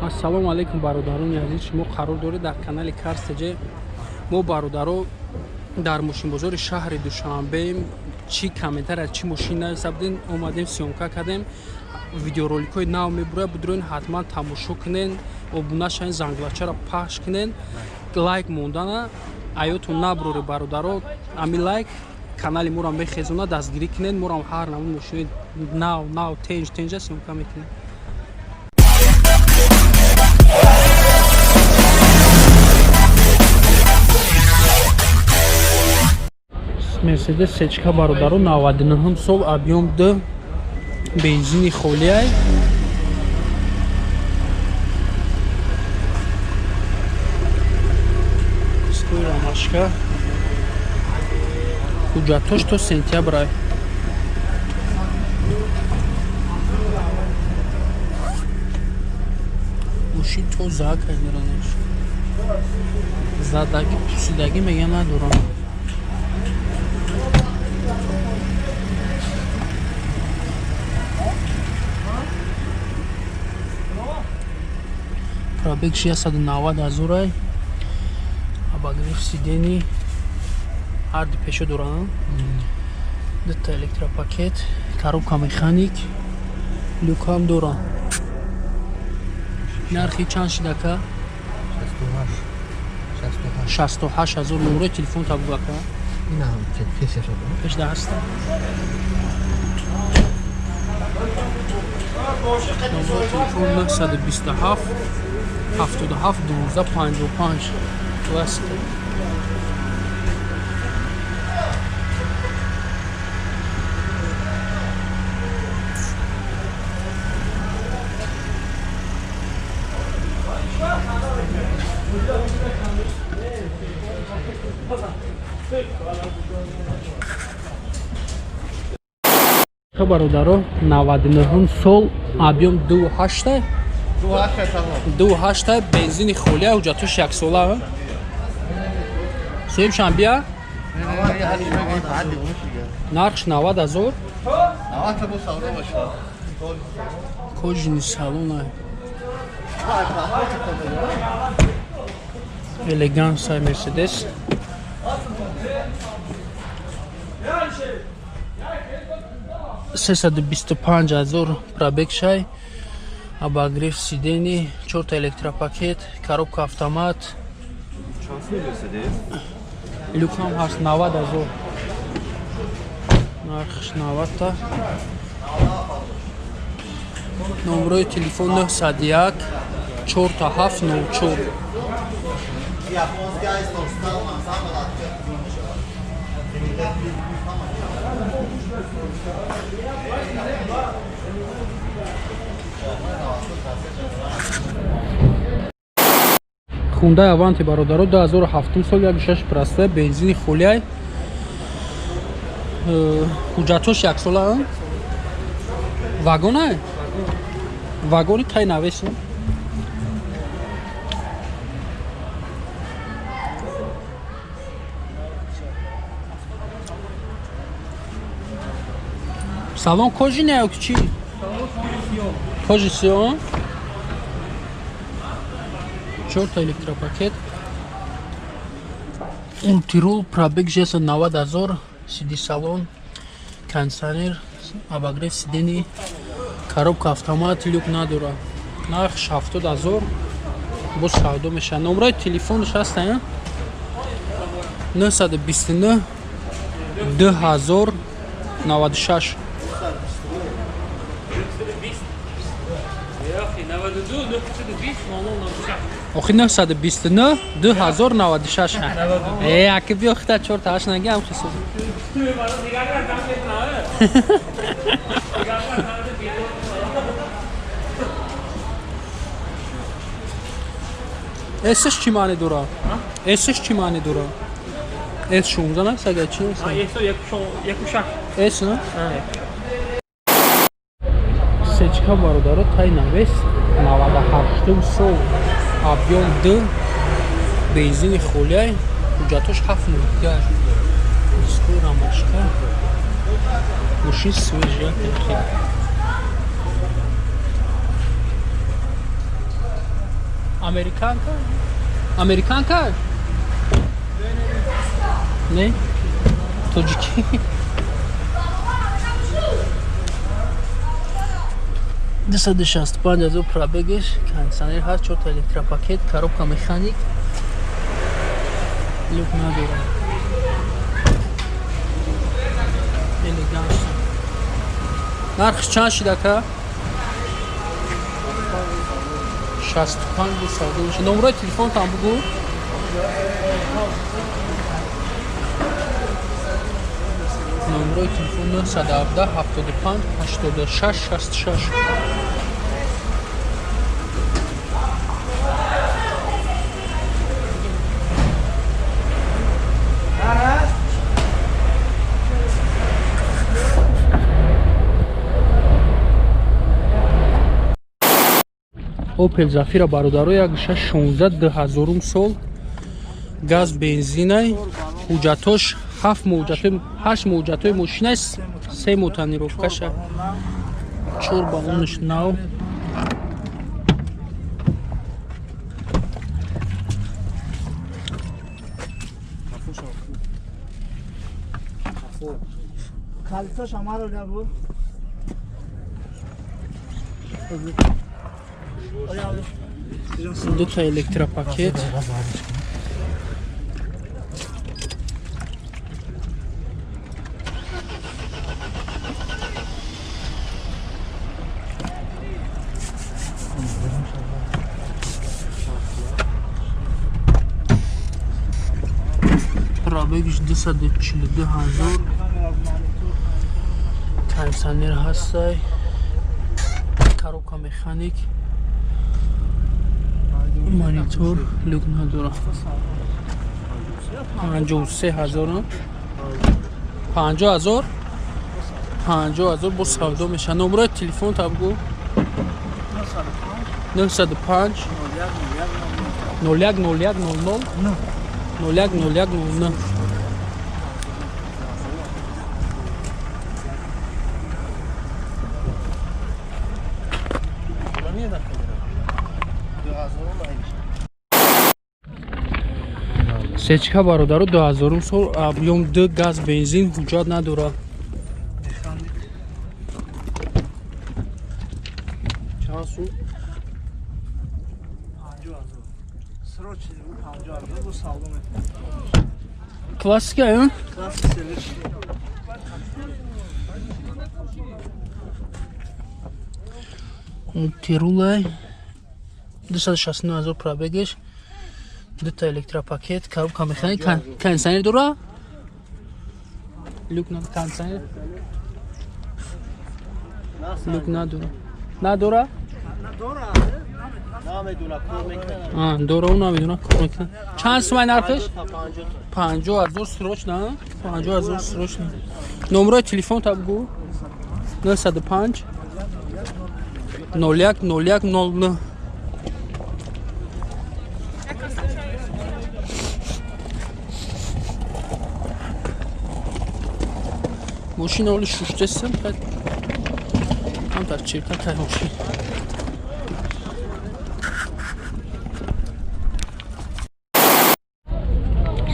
Ассалому алайкум бародарони азиз, шумо қарор доред дар канали Карсеҷ. Мо бародаро дар мошинбозори шаҳри Душанбеем. Чӣ каментар аз чӣ мошина ҳисабдин омадем сёмка кардем. Видеороликҳои нав мебурад, будроин ҳатман тамошо кунен, обуна шавен, зангвачаро пахш кунен. Лайк мондана аётон набуроре бародаро. Ами лайк канали моро мехезона, дастгирӣ кунен. Моро ҳар навъи мошини нав тенҷа сёмка мекунем. Mercedes сечка бародаро 99 сол, объем D, бензини холияй. Стои рамашка. Ҳуҷҷатош то сентябр ай. Мошин тоза кардиранаш. Задаги, пусидаги мега надорам. Пробег 690 ай. Обогрев сидений. Ҳар ду пешо дорам. Дута электропакет, коробка механик, люкам дорам. Нархи чанд шидака? 68,000 номерои телефон табугака? Пеш даста. Номерои телефон 927 77 1255. Васт. Бародаро 99 сол, объем 2.8 2.8 бензини холия, ҳуҷҷатош 1 сола. Соҳиб шанбия? Нархш 90,000. Кожини салон ай. Элеганс ай Мерседес. $325,000 пробег шай. Обогрев сидений, 4 электропакет, коробка автомат. Люкам ҳаст 90,000. Нархш 90. Номерои телефон 901 4704. Hyundai Avanti бародаро 2007 сол 1.6 проста бензини холияй. Ҳуҷҷатош 1 сола. Вагон ай? Вагони тай навесон. Салон кожи не ё чи? Кожи сиём. 4 электропакет. Ультирол, пробег 90,000, CD салон, кондиционер, обогрев сидений, коробка автомат, люк надора. Нархш 70,000. Бо савдо меша. Номерои телефонш ҳастан? 929 2000 96. Охи 929 2096. Аки биохта 4 нагам хисоб. Эсэс чӣ маъне дора? Эсэс чӣ маъне дора? Эс 16 наст ага чи? Эс на? Сечка бародаро тай навес 98 сол, объем D, бензини холияй, ҳуҷҷатош 7 дискови рамашка. Мошин свежа. Amerikanka? Amerikanka? Ne? Tociki. Десять шесть панжазо пробегеш, кондиционер ҳаст, 4 та электропакет, коробка механик, люк надорад. Элегант. Нархш чанд шид ака? 65 бу савдо мешавад. Номерои телефонтон бугу. Номерои телефон 917 75 86 66. Opel Zafira бародаро 16 сол газ бензинай ҳуҷҷатош 7 муҷҷатои 8 муҷҷатои мошинаст 3 мотанировкаша 4 балониш нав Kalisa şamar öyle bu. Ду та электропакет. Пробегиш 242 000. Кондиционер ҳастай. Коробка механик. Монитор люк надора 53000 50000 50000 бо савдо меша. Номерои телефон табгу 905 01 01 00 01 01 00. Сечка бародаро 2000 сол объем 2 газ бензин ҳуҷҷат надорад. Çan su. 50,000. Sroçi bu 50,000 bu saldım etmiş. Klassik ayın. Klasik seviş. Tirulay 260,000 пробегеш. 2 та электропакет, коробка механик, кондиционер дора? Люк на кондиционер. Люк надора. Надора? Dora. Nameduna kurmekten. Дора у намедуна кумекна. Чанд сумай нархш? 50000 срочно, 50000 срочно. Номерои телефон табгу 905 01 01 00. Машина оли шуштесам, там так чирка кай машин.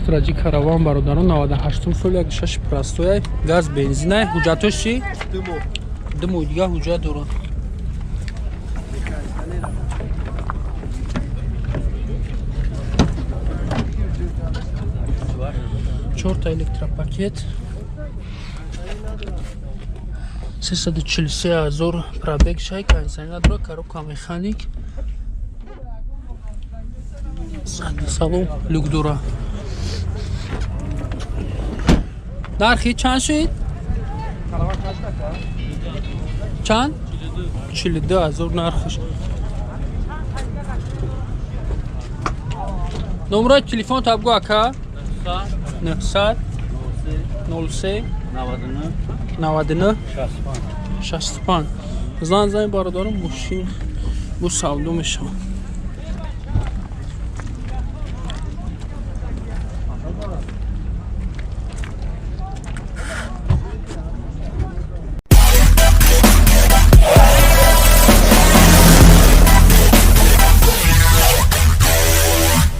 Страджи караван бародарон 98 сол 16 простояй газ бензинай ҳуҷҷатош чи? Димо дига ҳуҷҷат дорад. Чорта электропакет 343,000 пробег шай, кондиционер дора, коробка механик, задний салон, люк дора. Нархи чанд шуд? Чанд? 42,000 нархиш. Номерои телефон табгу ака 900 03 99 65. Зан бародарам мошин бу савдо мешавад.